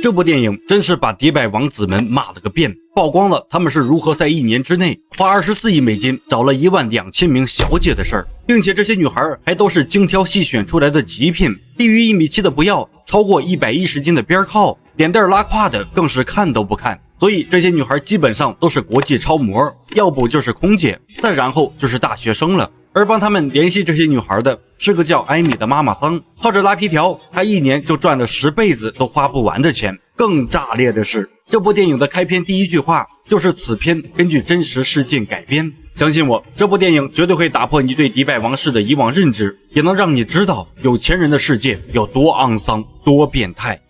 这部电影真是把迪拜王子们骂了个遍，曝光了他们是如何在1年之内花24亿美金找了12000名小姐的事儿，并且这些女孩还都是精挑细选出来的极品，低于1.7米的不要，超过110斤的边靠，脸蛋拉胯的更是看都不看。所以这些女孩基本上都是国际超模，要不就是空姐，再然后就是大学生了。而帮他们联系这些女孩的是个叫艾米的妈妈桑，靠着拉皮条，她1年就赚了10辈子都花不完的钱。更炸裂的是，这部电影的开篇第一句话就是此片根据真实事件改编。相信我，这部电影绝对会打破你对迪拜王室的以往认知，也能让你知道有钱人的世界有多肮脏、多变态。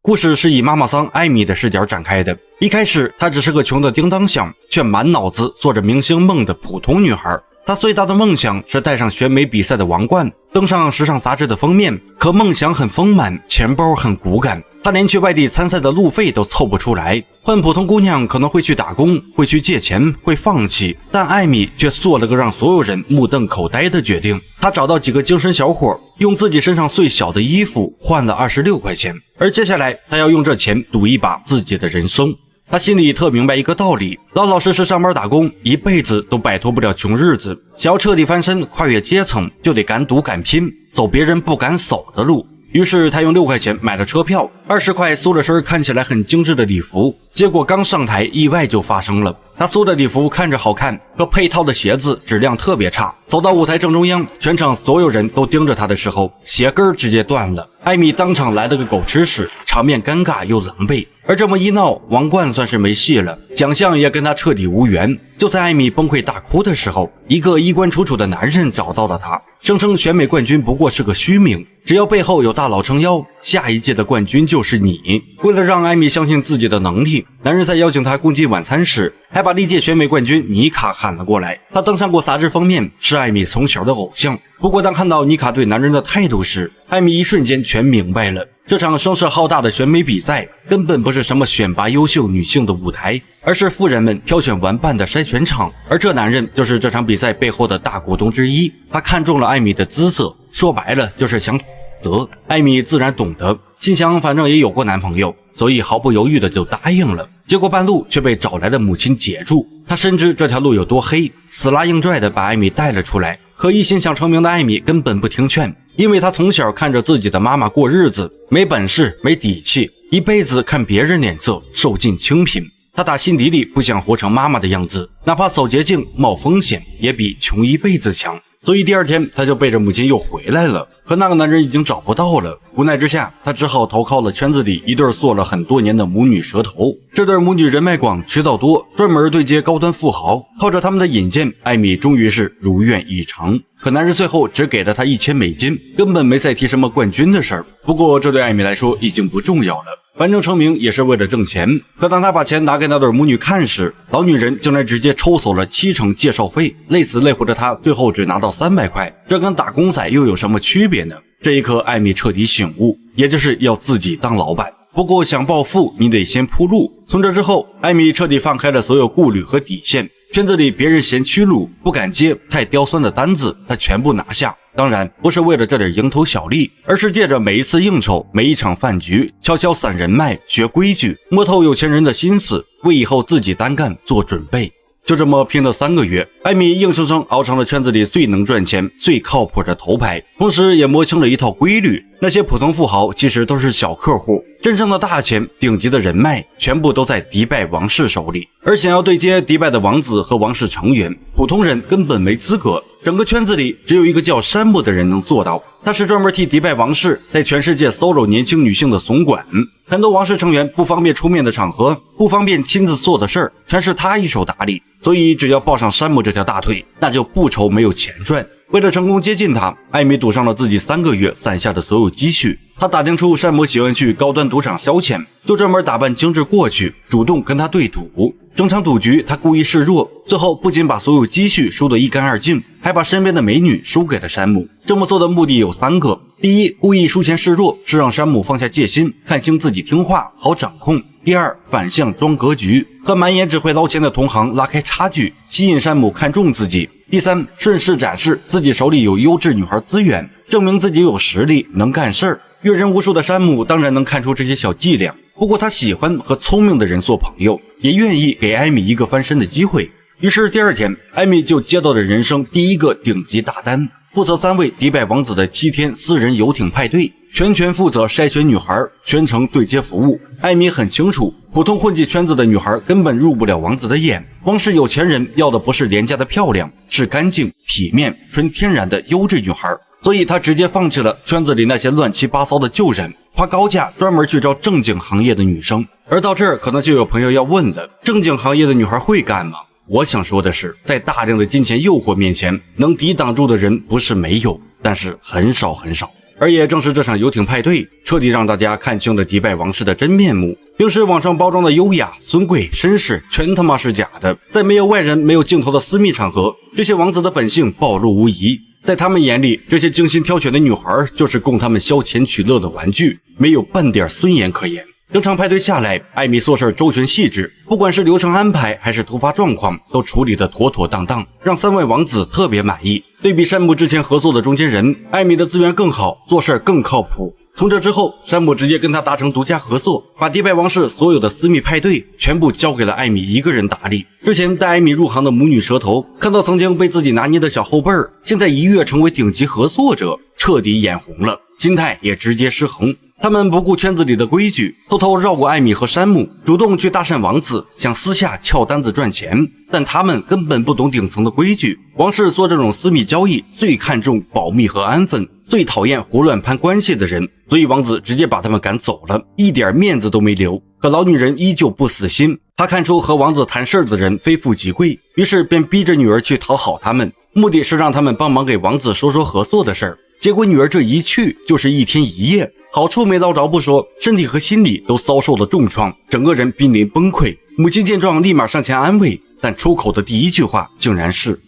故事是以妈妈桑艾米的视角展开的。一开始，她只是个穷的叮当响，却满脑子做着明星梦的普通女孩。她最大的梦想是戴上选美比赛的王冠，登上时尚杂志的封面。可梦想很丰满，钱包很骨感，她连去外地参赛的路费都凑不出来。换普通姑娘可能会去打工，会去借钱，会放弃，但艾米却做了个让所有人目瞪口呆的决定。她找到几个精神小伙，用自己身上最小的衣服换了26块钱，而接下来她要用这钱赌一把自己的人生。他心里特明白一个道理，老老实实上班打工，一辈子都摆脱不了穷日子。想要彻底翻身，跨越阶层，就得敢赌敢拼，走别人不敢走的路。于是他用6块钱买了车票，20块租了身看起来很精致的礼服。结果刚上台，意外就发生了。他租的礼服看着好看，可配套的鞋子质量特别差。走到舞台正中央，全场所有人都盯着他的时候，鞋跟直接断了。艾米当场来了个狗吃屎，场面尴尬又狼狈。而这么一闹，王冠算是没戏了，奖项也跟他彻底无缘。就在艾米崩溃大哭的时候，一个衣冠楚楚的男人找到了他，声称选美冠军不过是个虚名，只要背后有大佬撑腰，下一届的冠军就是你。为了让艾米相信自己的能力，男人在邀请他共进晚餐时，还把历届选美冠军妮卡喊了过来。他登上过杂志封面，是艾米从小的偶像。不过当看到妮卡对男人的态度时，艾米一瞬间全明白了，这场声势浩大的选美比赛根本不是什么选拔优秀女性的舞台，而是富人们挑选玩伴的筛选场。而这男人就是这场比赛背后的大股东之一，他看中了艾米的姿色，说白了就是想得。艾米自然懂得，心想反正也有过男朋友，所以毫不犹豫的就答应了。结果半路却被找来的母亲截住，他深知这条路有多黑，死拉硬拽的把艾米带了出来。可一心想成名的艾米根本不听劝，因为她从小看着自己的妈妈过日子，没本事没底气，一辈子看别人脸色，受尽清贫。她打心底里不想活成妈妈的样子，哪怕走捷径冒风险也比穷一辈子强。所以第二天她就背着母亲又回来了，可那个男人已经找不到了。无奈之下，她只好投靠了圈子里一对做了很多年的母女蛇头。这对母女人脉广，渠道多，专门对接高端富豪。靠着他们的引荐，艾米终于是如愿以偿。可男人最后只给了她1000美金，根本没再提什么冠军的事儿。不过这对艾米来说已经不重要了，反正成名也是为了挣钱。可当他把钱拿给那对母女看时，老女人竟然直接抽走了70%介绍费，累死累活的她最后只拿到300块，这跟打工仔又有什么区别呢？这一刻艾米彻底醒悟，也就是要自己当老板。不过想暴富你得先铺路。从这之后，艾米彻底放开了所有顾虑和底线，圈子里别人嫌屈辱不敢接太刁钻的单子，她全部拿下。当然不是为了这点蝇头小利，而是借着每一次应酬，每一场饭局，悄悄散人脉，学规矩，摸透有钱人的心思，为以后自己单干做准备。就这么拼了3个月，艾米硬生生熬成了圈子里最能赚钱最靠谱的头牌，同时也摸清了一套规律，那些普通富豪其实都是小客户，真正的大钱顶级的人脉全部都在迪拜王室手里。而想要对接迪拜的王子和王室成员，普通人根本没资格，整个圈子里只有一个叫山姆的人能做到，他是专门替迪拜王室在全世界骚扰年轻女性的总管。很多王室成员不方便出面的场合，不方便亲自做的事儿，全是他一手打理。所以只要抱上山姆这条大腿，那就不愁没有钱赚。为了成功接近他，艾米赌上了自己3个月攒下的所有积蓄。他打听出山姆喜欢去高端赌场消遣，就专门打扮精致过去，主动跟他对赌。整场赌局他故意示弱，最后不仅把所有积蓄输得一干二净，还把身边的美女输给了山姆。这么做的目的有3个：第一，故意输钱示弱，是让山姆放下戒心，看清自己听话，好掌控；第二，反向装格局，和满眼只会捞钱的同行拉开差距，吸引山姆看重自己。第三，顺势展示自己手里有优质女孩资源，证明自己有实力，能干事儿。阅人无数的山姆当然能看出这些小伎俩，不过他喜欢和聪明的人做朋友，也愿意给艾米一个翻身的机会。于是第二天，艾米就接到了人生第一个顶级大单，负责3位迪拜王子的7天私人游艇派对，全权负责筛选女孩，全程对接服务。艾米很清楚，普通混迹圈子的女孩根本入不了王子的眼，光是有钱人要的不是廉价的漂亮，是干净、体面、纯天然的优质女孩。所以他直接放弃了圈子里那些乱七八糟的旧人，花高价专门去招正经行业的女生。而到这儿，可能就有朋友要问了，正经行业的女孩会干吗？我想说的是，在大量的金钱诱惑面前，能抵挡住的人不是没有，但是很少很少。而也正是这场游艇派对，彻底让大家看清了迪拜王室的真面目。平时网上包装的优雅、尊贵、绅士，全他妈是假的。在没有外人、没有镜头的私密场合，这些王子的本性暴露无遗。在他们眼里，这些精心挑选的女孩就是供他们消遣取乐的玩具，没有半点尊严可言。整场派对下来，艾米做事周全细致，不管是流程安排还是突发状况，都处理得妥妥当当，让3位王子特别满意。对比山姆之前合作的中间人，艾米的资源更好，做事更靠谱。从这之后，山姆直接跟他达成独家合作，把迪拜王室所有的私密派对全部交给了艾米一个人打理。之前带艾米入行的母女蛇头，看到曾经被自己拿捏的小后辈儿，现在一跃成为顶级合作者，彻底眼红了，心态也直接失衡。他们不顾圈子里的规矩，偷偷绕过艾米和山姆，主动去搭讪王子，想私下撬单子赚钱。但他们根本不懂顶层的规矩，王室做这种私密交易最看重保密和安分，最讨厌胡乱攀关系的人，所以王子直接把他们赶走了，一点面子都没留。可老女人依旧不死心，她看出和王子谈事的人非富即贵，于是便逼着女儿去讨好他们，目的是让他们帮忙给王子说合作的事儿。结果女儿这一去就是1天1夜，好处没捞着不说，身体和心理都遭受了重创，整个人濒临崩溃。母亲见状立马上前安慰，但出口的第一句话竟然是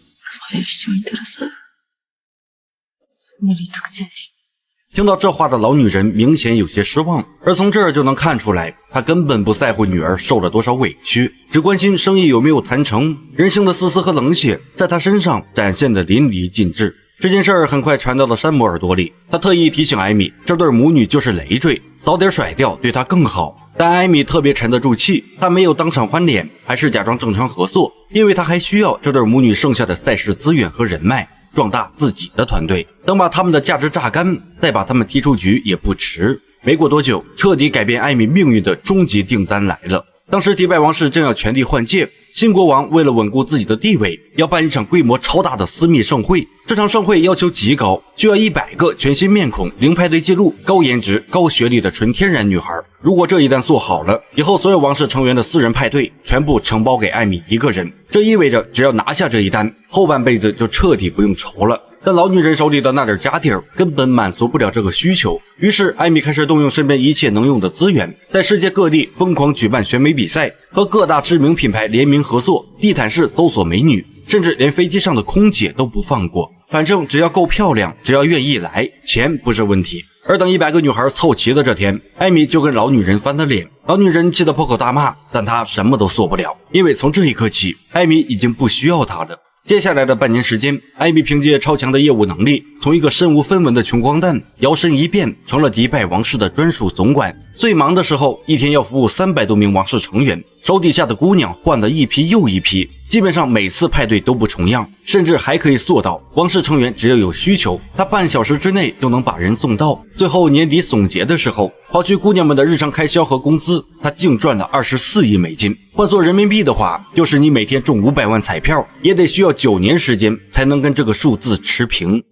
听到这话的老女人明显有些失望，而从这儿就能看出来，她根本不在乎女儿受了多少委屈，只关心生意有没有谈成。人性的自私和冷血在她身上展现得淋漓尽致。这件事儿很快传到了山姆耳朵里，他特意提醒艾米，这对母女就是累赘，早点甩掉对她更好。但艾米特别沉得住气，她没有当场翻脸，还是假装正常合作，因为她还需要这对母女剩下的赛事资源和人脉，壮大自己的团队。等把他们的价值榨干，再把他们踢出局也不迟。没过多久，彻底改变艾米命运的终极订单来了。当时迪拜王室正要全力换届，新国王为了稳固自己的地位，要办一场规模超大的私密盛会。这场盛会要求极高，就要100个全新面孔、零派对记录、高颜值、高学历的纯天然女孩。如果这一单做好了，以后所有王室成员的私人派对全部承包给艾米一个人。这意味着只要拿下这一单，后半辈子就彻底不用愁了。但老女人手里的那点家底儿根本满足不了这个需求，于是艾米开始动用身边一切能用的资源，在世界各地疯狂举办选美比赛，和各大知名品牌联名合作，地毯式搜索美女，甚至连飞机上的空姐都不放过。反正只要够漂亮，只要愿意来，钱不是问题。而等100个女孩凑齐的这天，艾米就跟老女人翻了脸，老女人气得破口大骂，但她什么都做不了，因为从这一刻起，艾米已经不需要她了。接下来的半年时间，艾米凭借超强的业务能力，从一个身无分文的穷光蛋摇身一变成了迪拜王室的专属总管。最忙的时候，一天要服务300多名王室成员，手底下的姑娘换了一批又一批，基本上每次派对都不重样，甚至还可以做到王室成员只要有需求，他半小时之内就能把人送到。最后年底总结的时候，刨去姑娘们的日常开销和工资，他净赚了24亿美金。换做人民币的话，就是你每天中500万彩票，也得需要9年时间才能跟这个数字持平。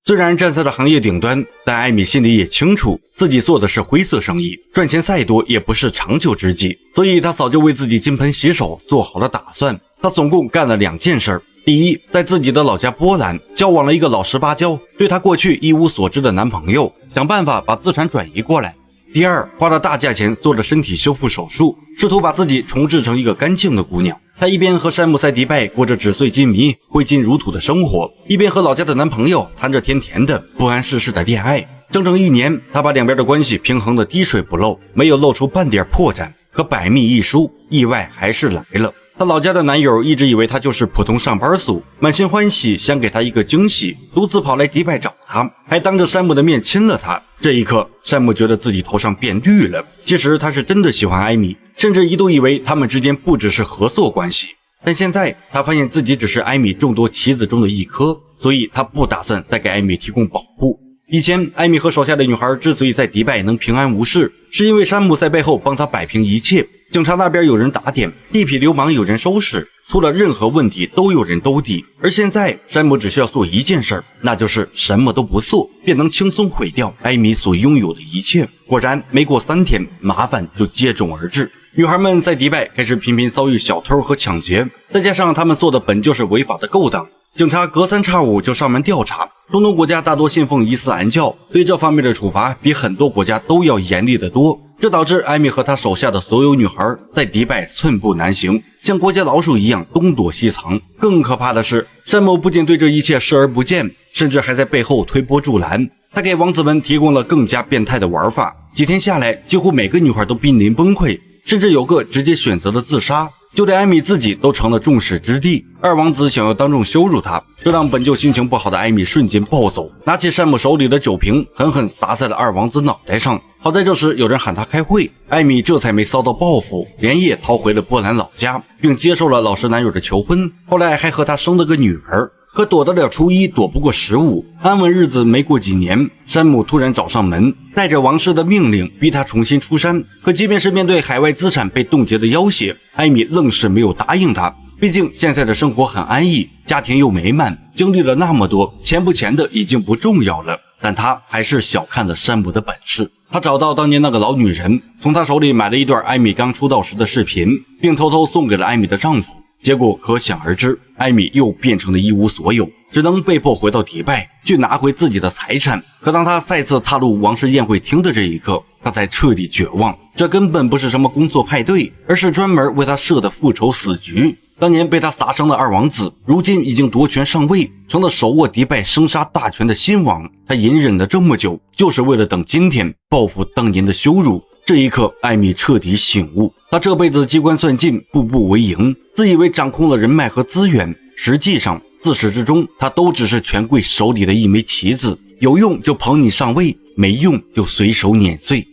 虽然站在了行业顶端，但艾米心里也清楚自己做的是灰色生意，赚钱再多也不是长久之计，所以他早就为自己金盆洗手做好了打算。他总共干了2件事。第一，在自己的老家波兰交往了一个老实巴交，对他过去一无所知的男朋友，想办法把资产转移过来。第二，花了大价钱做了身体修复手术，试图把自己重置成一个干净的姑娘。她一边和山姆在迪拜过着纸醉金迷、挥金如土的生活，一边和老家的男朋友谈着甜甜的、不谙世事的恋爱。整整1年，她把两边的关系平衡得滴水不漏，没有露出半点破绽。可百密一疏，意外还是来了。她老家的男友一直以为她就是普通上班族，满心欢喜想给她一个惊喜，独自跑来迪拜找她，还当着山姆的面亲了她。这一刻，山姆觉得自己头上变绿了。其实他是真的喜欢艾米，甚至一度以为他们之间不只是合作关系。但现在他发现自己只是艾米众多棋子中的一颗，所以他不打算再给艾米提供保护。以前艾米和手下的女孩之所以在迪拜能平安无事，是因为山姆在背后帮她摆平一切。警察那边有人打点，地痞流氓有人收拾，出了任何问题都有人兜底。而现在山姆只需要做一件事，那就是什么都不做，便能轻松毁掉艾米所拥有的一切。果然没过3天，麻烦就接踵而至。女孩们在迪拜开始频频遭遇小偷和抢劫，再加上他们做的本就是违法的勾当，警察隔3差5就上门调查。中东国家大多信奉伊斯兰教，对这方面的处罚比很多国家都要严厉得多。这导致艾米和她手下的所有女孩在迪拜寸步难行，像过街老鼠一样东躲西藏。更可怕的是，山姆不仅对这一切视而不见，甚至还在背后推波助澜。他给王子们提供了更加变态的玩法。几天下来，几乎每个女孩都濒临崩溃，甚至有个直接选择了自杀。就连艾米自己都成了众矢之的。二王子想要当众羞辱她，这让本就心情不好的艾米瞬间暴走，拿起山姆手里的酒瓶狠狠砸在了二王子脑袋上。好在这时有人喊他开会，艾米这才没遭到报复，连夜逃回了波兰老家，并接受了老实男友的求婚，后来还和他生了个女儿。可躲得了初一，躲不过15，安稳日子没过几年，山姆突然找上门，带着王室的命令逼他重新出山。可即便是面对海外资产被冻结的要挟，艾米愣是没有答应他。毕竟现在的生活很安逸，家庭又美满，经历了那么多，钱不钱的已经不重要了。但他还是小看了山姆的本事。他找到当年那个老女人，从她手里买了一段艾米刚出道时的视频，并偷偷送给了艾米的丈夫。结果可想而知，艾米又变成了一无所有，只能被迫回到迪拜去拿回自己的财产。可当他再次踏入王室宴会厅的这一刻，他才彻底绝望，这根本不是什么工作派对，而是专门为他设的复仇死局。当年被他撒伤的二王子，如今已经夺权上位，成了手握迪拜生杀大权的新王。他隐忍了这么久，就是为了等今天报复当年的羞辱。这一刻，艾米彻底醒悟，他这辈子机关算尽，步步为营，自以为掌控了人脉和资源，实际上自始至终他都只是权贵手里的一枚棋子，有用就捧你上位，没用就随手碾碎。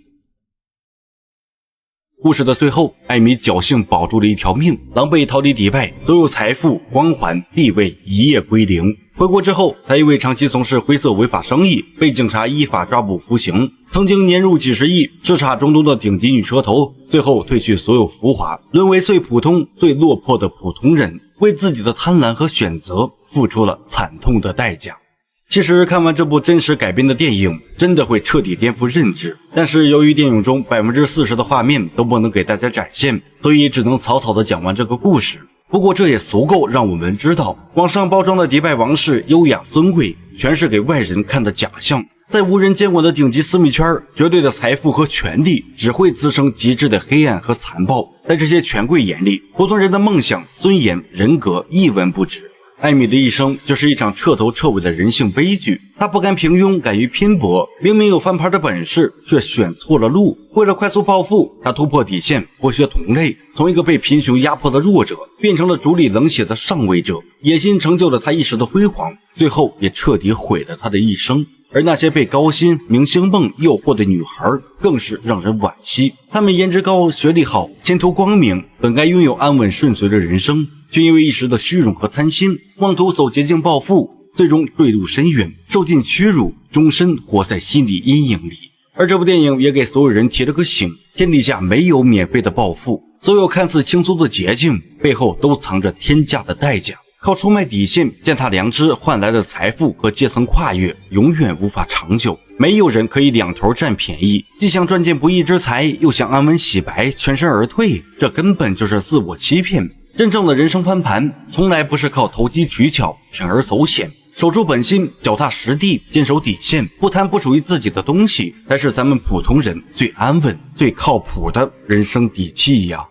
故事的最后，艾米侥幸保住了一条命，狼狈逃离迪拜，所有财富、光环、地位一夜归零。回国之后，他因为长期从事灰色违法生意，被警察依法抓捕服刑。曾经年入几十亿，叱咤中东的顶级女车头，最后褪去所有浮华，沦为最普通、最落魄的普通人，为自己的贪婪和选择付出了惨痛的代价。其实看完这部真实改编的电影，真的会彻底颠覆认知。但是由于电影中40%的画面都不能给大家展现，所以只能草草的讲完这个故事。不过这也足够让我们知道，网上包装的迪拜王室优雅尊贵，全是给外人看的假象。在无人监管的顶级私密圈，绝对的财富和权力只会滋生极致的黑暗和残暴。在这些权贵眼里，普通人的梦想、尊严、人格一文不值。艾米的一生就是一场彻头彻尾的人性悲剧。她不甘平庸，敢于拼搏，明明有翻盘的本事，却选错了路。为了快速暴富，她突破底线，剥削同类，从一个被贫穷压迫的弱者变成了逐利冷血的上位者。野心成就了她一时的辉煌，最后也彻底毁了她的一生。而那些被高薪、明星梦诱惑的女孩更是让人惋惜。她们颜值高、学历好、前途光明，本该拥有安稳顺遂的人生，却因为一时的虚荣和贪心，妄图走捷径暴富，最终坠入深渊，受尽屈辱，终身活在心理阴影里。而这部电影也给所有人提了个醒，天底下没有免费的暴富，所有看似轻松的捷径背后都藏着天价的代价。靠出卖底线、践踏良知换来的财富和阶层跨越，永远无法长久。没有人可以两头占便宜，既想赚见不义之财，又想安稳洗白、全身而退，这根本就是自我欺骗。真正的人生翻盘，从来不是靠投机取巧、铤而走险，守住本心，脚踏实地，坚守底线，不贪不属于自己的东西，才是咱们普通人最安稳、最靠谱的人生底气呀。